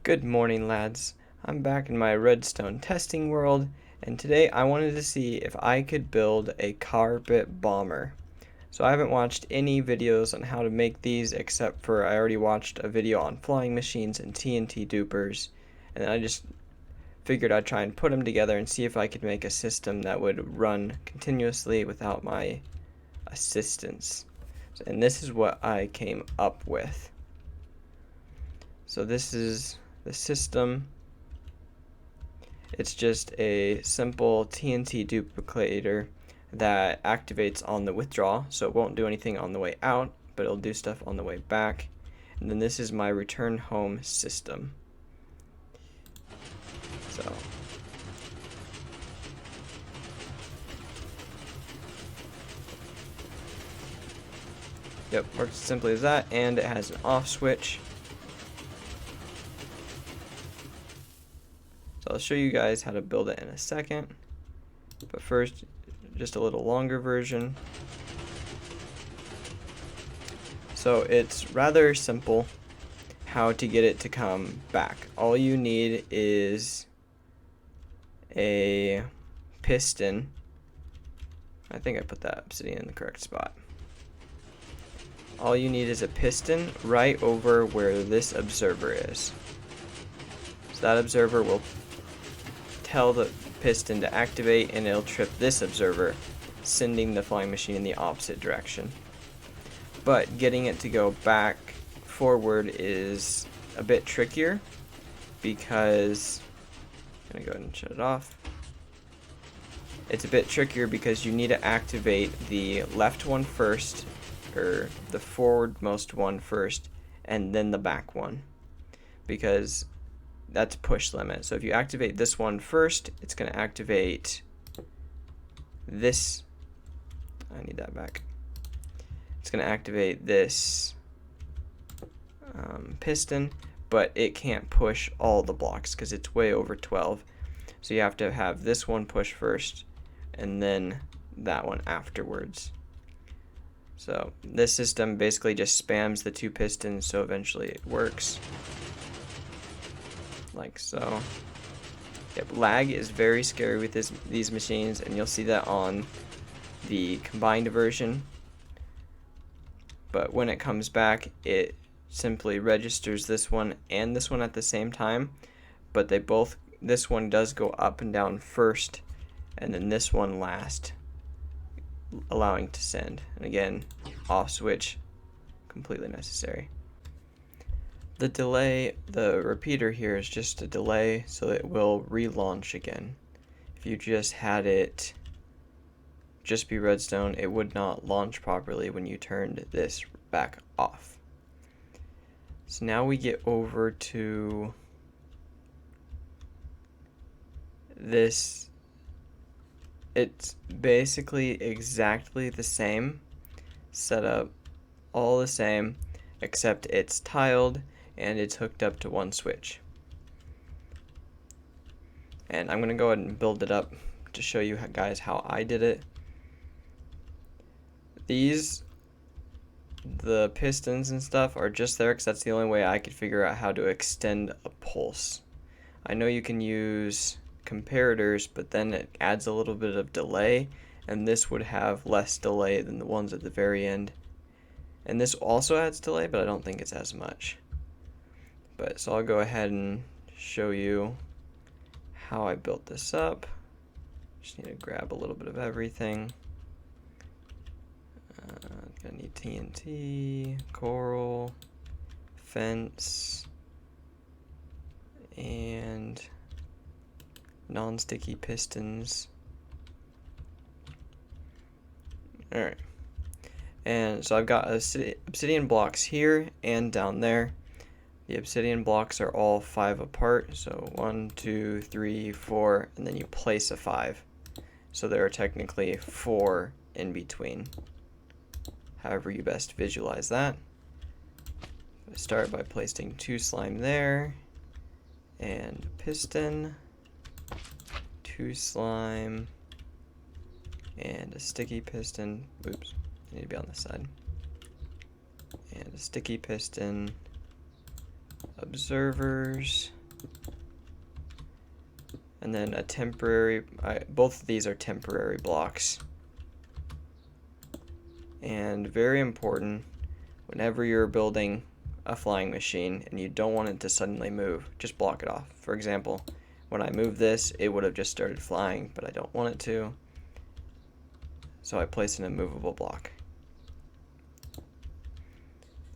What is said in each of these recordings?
Good morning, lads. I'm back in my redstone testing world, and today I wanted to see if I could build a carpet bomber. So I haven't watched any videos on how to make these except for I already watched a video on flying machines and TNT dupers, and then I just figured I'd try and put them together and see if I could make a system that would run continuously without my assistance. And this is what I came up with. So this is the system. It's just a simple TNT duplicator that activates on the withdrawal, so it won't do anything on the way out, but it'll do stuff on the way back. And then this is my return home system. So yep, works as simply as that, and it has an off switch. So I'll show you guys how to build it in a second, but first, just a little longer version. So it's rather simple how to get it to come back. All you need is a piston. I think I put that obsidian in the correct spot. All you need is a piston right over where this observer is. So that observer will tell the piston to activate, and it'll trip this observer, sending the flying machine in the opposite direction. But getting it to go back forward is a bit trickier because I'm gonna go ahead and shut it off. It's a bit trickier because you need to activate the left one first, or the forwardmost one first, and then the back one, because that's push limit. So if you activate this one first, it's going to activate this. I need that back. It's going to activate this piston, but it can't push all the blocks because it's way over 12. So you have to have this one push first and then that one afterwards. So this system basically just spams the two pistons, so eventually it works. Like so. Yep, lag is very scary with these machines, and you'll see that on the combined version. But when it comes back, it simply registers this one and this one at the same time, but this one does go up and down first, and then this one last, allowing to send. And again, off switch, completely necessary. The delay, the repeater here is just a delay, so it will relaunch again. If you just had it just be redstone, it would not launch properly when you turned this back off. So now we get over to this. It's basically exactly the same setup, all the same, except it's tiled and it's hooked up to one switch. And I'm going to go ahead and build it up to show you guys how I did it. The pistons and stuff are just there because that's the only way I could figure out how to extend a pulse. I know you can use comparators, but then it adds a little bit of delay, and this would have less delay than the ones at the very end. And this also adds delay, but I don't think it's as much. But so I'll go ahead and show you how I built this up. Just need to grab a little bit of everything. Gonna need TNT, coral, fence, and non-sticky pistons. Alright. And so I've got obsidian blocks here and down there. The obsidian blocks are all 5 apart, so 1, 2, 3, 4, and then you place a 5. So there are technically 4 in between. However you best visualize that. Start by placing 2 slime there, and a piston, 2 slime, and a sticky piston. Oops, I need to be on this side. And a sticky piston, observers, And then a temporary, both of these are temporary blocks. And very important, whenever you're building a flying machine and you don't want it to suddenly move, just block it off. For example, when I move this, it would have just started flying, but I don't want it to. So I place an immovable block.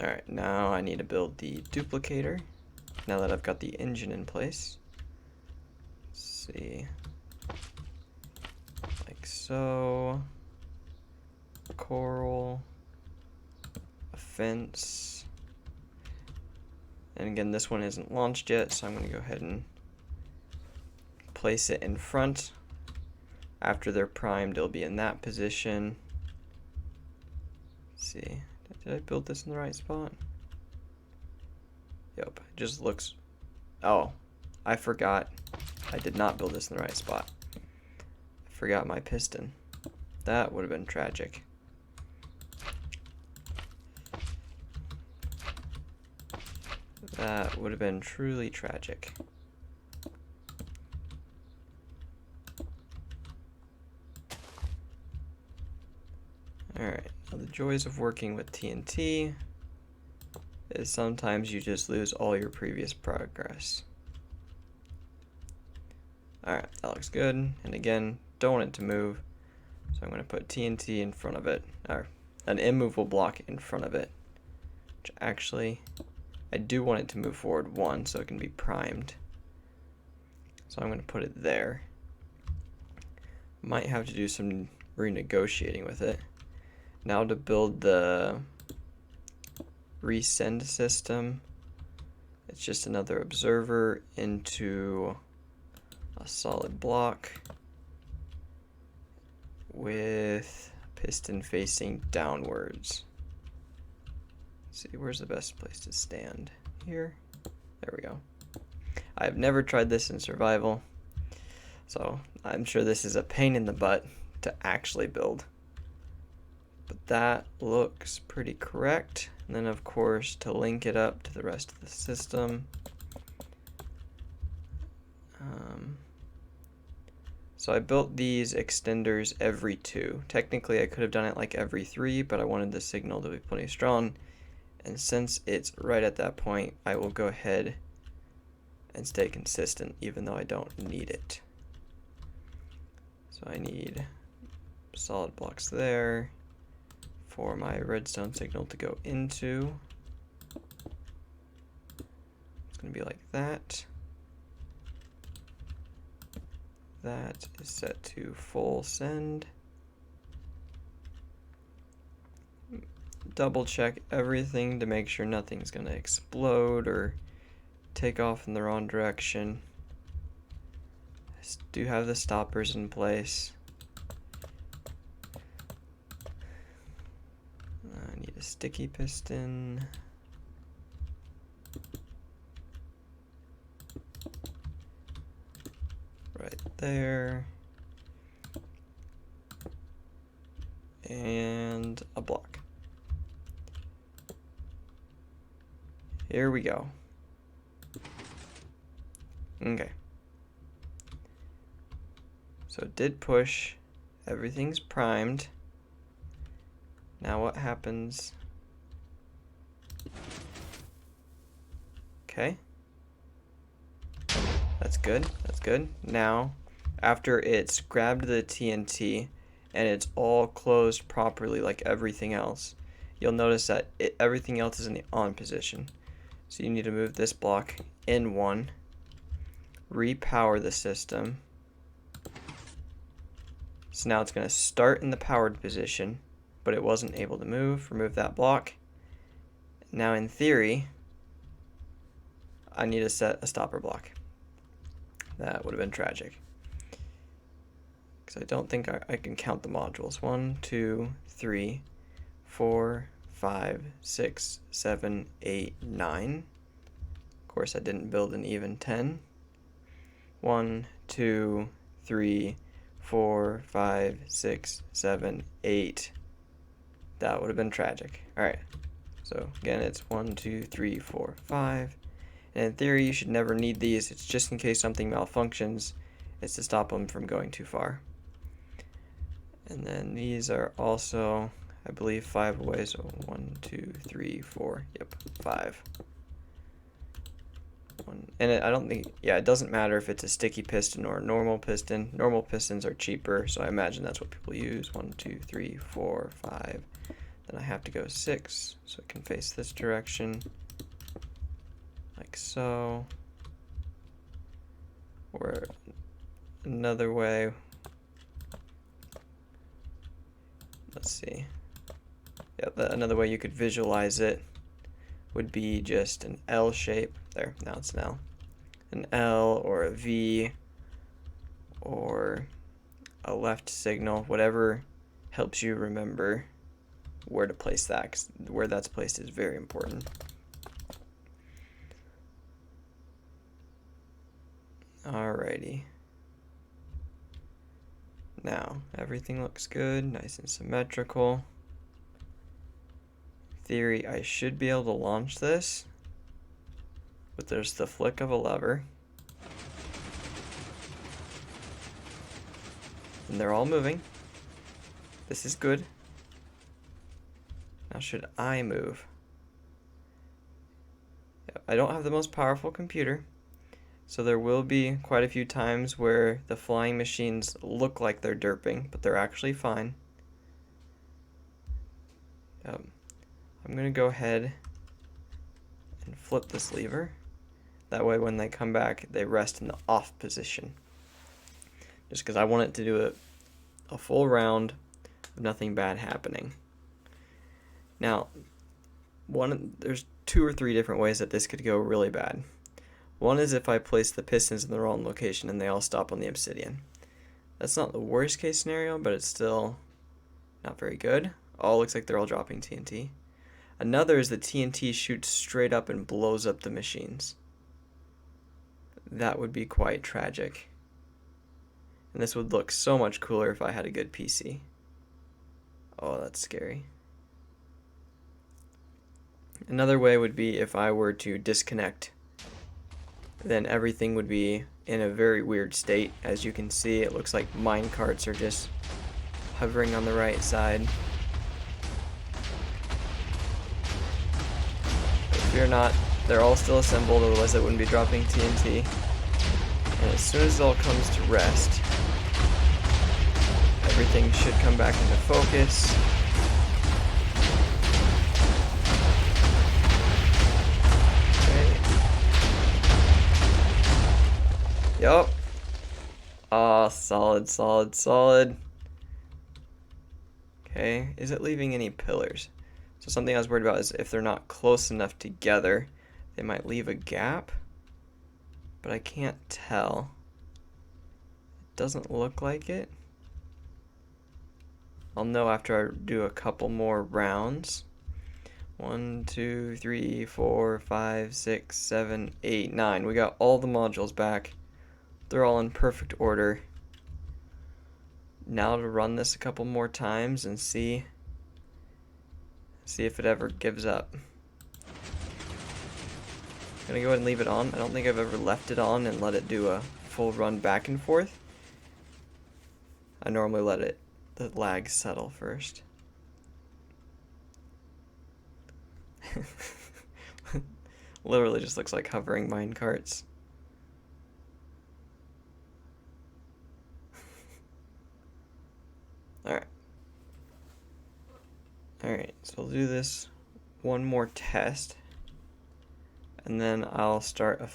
Alright, now I need to build the duplicator. Now that I've got the engine in place. Let's see. Like so. Coral. A fence. And again, this one isn't launched yet, so I'm going to go ahead and place it in front. After they're primed, it'll be in that position. Let's see. Did I build this in the right spot? Yep, it just looks... Oh, I forgot. I did not build this in the right spot. I forgot my piston. That would have been tragic. That would have been truly tragic. Alright, now the joys of working with TNT is sometimes you just lose all your previous progress. Alright, that looks good. And again, don't want it to move. So I'm going to put TNT in front of it, or an immovable block in front of it. Which actually, I do want it to move forward one so it can be primed. So I'm going to put it there. Might have to do some renegotiating with it. Now to build the resend system, it's just another observer into a solid block with piston facing downwards. Let's see, where's the best place to stand? Here? There we go. I've never tried this in survival, so I'm sure this is a pain in the butt to actually build. But that looks pretty correct. And then of course to link it up to the rest of the system. So I built these extenders every 2. Technically I could have done it like every 3, but I wanted the signal to be pretty strong. And since it's right at that point, I will go ahead and stay consistent even though I don't need it. So I need solid blocks there for my redstone signal to go into. It's going to be like that. That is set to full send. Double check everything to make sure nothing's going to explode or take off in the wrong direction. I do have the stoppers in place. I need a sticky piston. Right there. And a block. Here we go. Okay. So it did push. Everything's primed. Now what happens? Okay. That's good. That's good. Now, after it's grabbed the TNT and it's all closed properly like everything else, you'll notice that everything else is in the on position. So you need to move this block in 1, repower the system. So now it's going to start in the powered position, but it wasn't able to move. Remove that block. Now in theory, I need to set a stopper block. That would have been tragic. Because I don't think I can count the modules. 1, 2, 3, 4, 5, 6, 7, 8, 9. Of course, I didn't build an even 10. 1, 2, 3, 4, 5, 6, 7, 8. That would have been tragic. Alright. So again, it's 1, 2, 3, 4, 5. And in theory, you should never need these. It's just in case something malfunctions. It's to stop them from going too far. And then these are also, I believe, 5 away. So 1, 2, 3, 4. Yep, 5. And I don't think, yeah, it doesn't matter if it's a sticky piston or a normal piston. Normal pistons are cheaper, so I imagine that's what people use. 1, 2, 3, 4, 5. Then I have to go 6, so it can face this direction, like so. Or another way, let's see. Yeah, another way you could visualize it would be just an L shape. There, now it's an L. An L or a V or a left signal, whatever helps you remember where to place that, 'cause where that's placed is very important. Alrighty. Now, everything looks good, nice and symmetrical. In theory, I should be able to launch this, but there's the flick of a lever. And they're all moving. This is good. Now should I move? I don't have the most powerful computer, so there will be quite a few times where the flying machines look like they're derping, but they're actually fine. I'm going to go ahead and flip this lever. That way when they come back, they rest in the off position. Just because I want it to do a full round of nothing bad happening. Now, there's 2 or 3 different ways that this could go really bad. One is if I place the pistons in the wrong location and they all stop on the obsidian. That's not the worst case scenario, but it's still not very good. Oh, looks like they're all dropping TNT. Another is the TNT shoots straight up and blows up the machines. That would be quite tragic. And this would look so much cooler if I had a good PC. Oh, that's scary. Another way would be if I were to disconnect. Then everything would be in a very weird state. As you can see, it looks like mine carts are just hovering on the right side. Fear not, they're all still assembled, otherwise they wouldn't be dropping TNT. And as soon as it all comes to rest, everything should come back into focus. Okay. Yup. Ah, solid, solid, solid. Okay, is it leaving any pillars? So something I was worried about is if they're not close enough together, they might leave a gap, but I can't tell. It doesn't look like it. I'll know after I do a couple more rounds. 1, 2, 3, 4, 5, 6, 7, 8, 9. We got all the modules back. They're all in perfect order. Now to run this a couple more times and see if it ever gives up. I'm gonna go ahead and leave it on. I don't think I've ever left it on and let it do a full run back and forth. I normally let the lag settle first. Literally just looks like hovering mine carts. Alright, so we'll do this one more test, and then I'll start a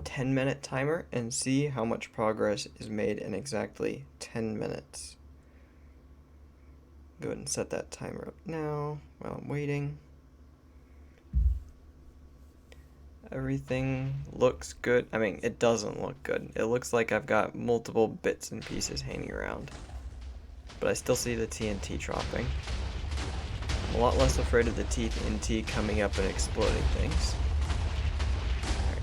10-minute timer and see how much progress is made in exactly 10 minutes. Go ahead and set that timer up now while I'm waiting. Everything looks good. I mean, it doesn't look good. It looks like I've got multiple bits and pieces hanging around, but I still see the TNT dropping. I'm a lot less afraid of the TNT coming up and exploding things. Alright,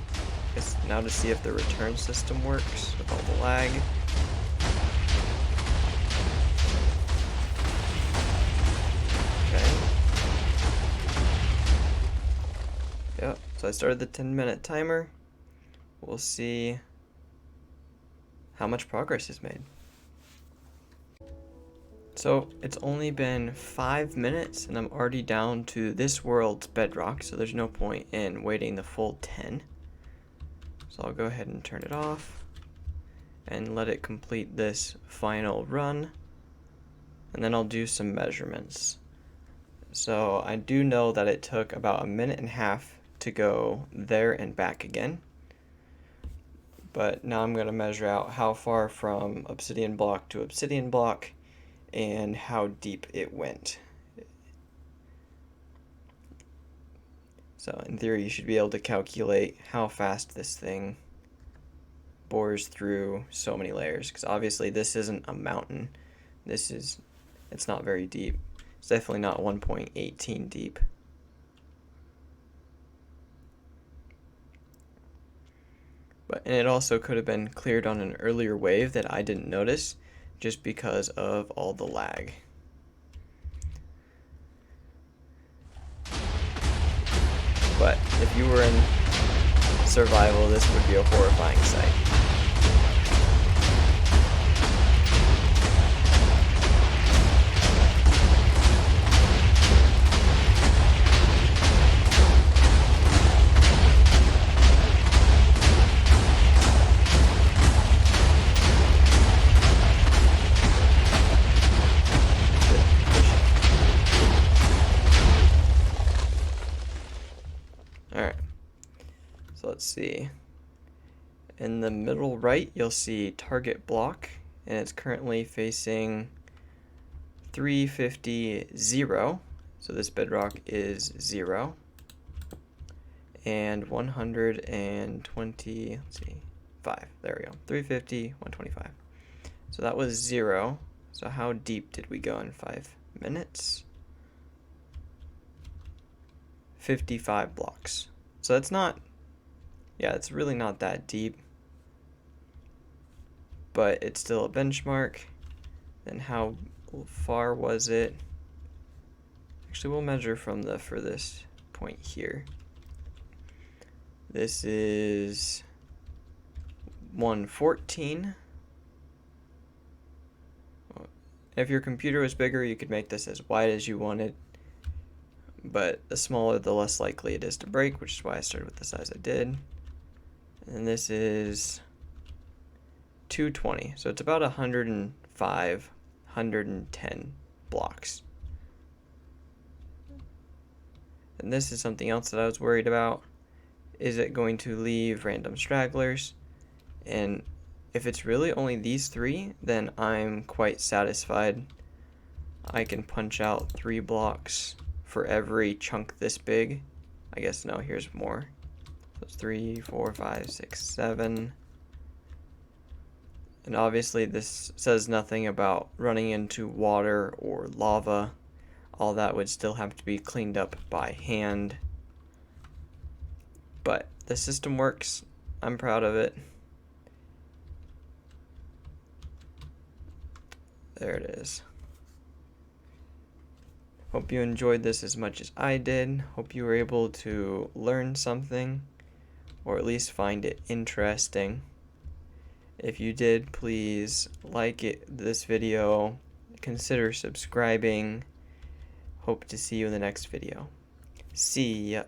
guess now to see if the return system works with all the lag. Okay. Yep, So I started the 10-minute timer. We'll see how much progress is made. So it's only been 5 minutes and I'm already down to this world's bedrock, so there's no point in waiting the full 10. So I'll go ahead and turn it off and let it complete this final run, and then I'll do some measurements. So I do know that it took about 1.5 minutes to go there and back again, but now I'm going to measure out how far from obsidian block to obsidian block and how deep it went. So in theory you should be able to calculate how fast this thing bores through so many layers, because obviously this isn't a mountain. It's not very deep. It's definitely not 1.18 deep. And it also could have been cleared on an earlier wave that I didn't notice just because of all the lag. But if you were in survival, this would be a horrifying sight. Alright, so let's see. In the middle right, you'll see target block, and it's currently facing 350, 0. So this bedrock is 0. And 120, let's see, 5. There we go. 350, 125. So that was 0. So how deep did we go in 5 minutes? 55 blocks. So that's not, yeah, it's really not that deep, but it's still a benchmark. Then how far was it? Actually, we'll measure from the furthest point here. This is 114. If your computer was bigger, you could make this as wide as you wanted, but the smaller, the less likely it is to break, which is why I started with the size I did. And this is 220, so it's about 105, 110 blocks. And this is something else that I was worried about. Is it going to leave random stragglers? And if it's really only these 3, then I'm quite satisfied. I can punch out 3 blocks for every chunk this big. I guess no, here's more. So it's 3, 4, 5, 6, 7. And obviously this says nothing about running into water or lava. All that would still have to be cleaned up by hand. But the system works. I'm proud of it. There it is. Hope you enjoyed this as much as I did. Hope you were able to learn something, or at least find it interesting. If you did, please like this video, consider subscribing. Hope to see you in the next video. See ya.